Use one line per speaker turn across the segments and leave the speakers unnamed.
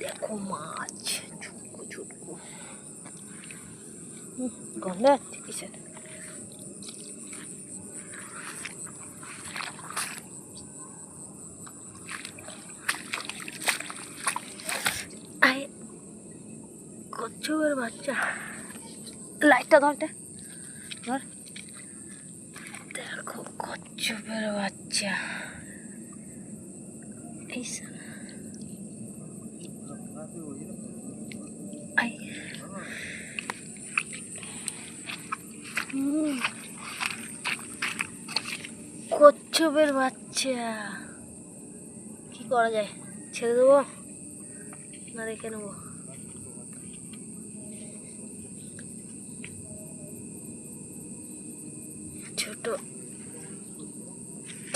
দেখো মাছ, ছোটকো ছোটকো। গন্ধ আসছে কিসের? কচ্ছপের বাচ্চা, লাইটটা ধরতে ধর। দেখো কচ্ছপের বাচ্চা, কচ্ছপের বাচ্চা। কি করা যায়, ছেড়ে দেবো না রেখে নেবো? ছোট,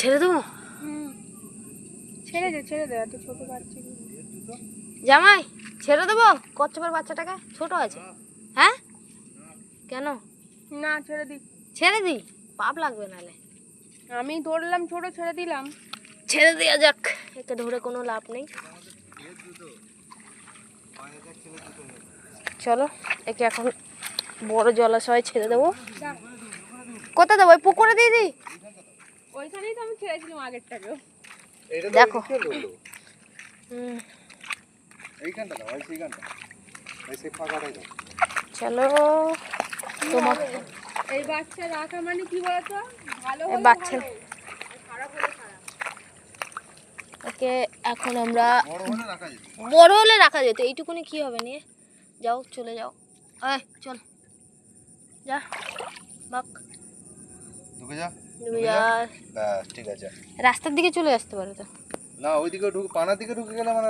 ছেড়ে দেবো?
ছেড়ে দে ছেড়ে দে, এত ছোট বাচ্চা।
জামাই ছেড়ে দেবো কচ্ছপের বাচ্চাটাকে? ছোট আছে। হ্যাঁ কেন?
না ছেড়ে দি।
ছেড়ে দিই, পাপ লাগবে নালে।
আমি ধরলাম ছোট, ছেড়ে দিলাম।
ছেড়ে দেওয়া যাক, একে ধরে কোনো লাভ নেই। চলো একে এখন বড় জলাশয়ে ছেড়ে দেবো। কোথায় দেবো? ওই পুকুরে দিয়ে দিই।
ওইখানেই তো আমি ছেড়েছিলাম আগেরটাকেও।
দেখো চলো তোমার
এই বাচ্চা রাখা মানে কি বলতো, ভালো
বাচ্চা ওকে এখন আমরা বড় হলে রাখা যেত। এইটুকুনি কি হবে নিয়ে যাও, চলে যাও। চল যা বাক,
ঢুকে যা
ঠিক আছে। রাস্তার দিকে চলে আসতে পারে তো
না, ওইদিকে ঢুকে পানার দিকে ঢুকে গেলে মানে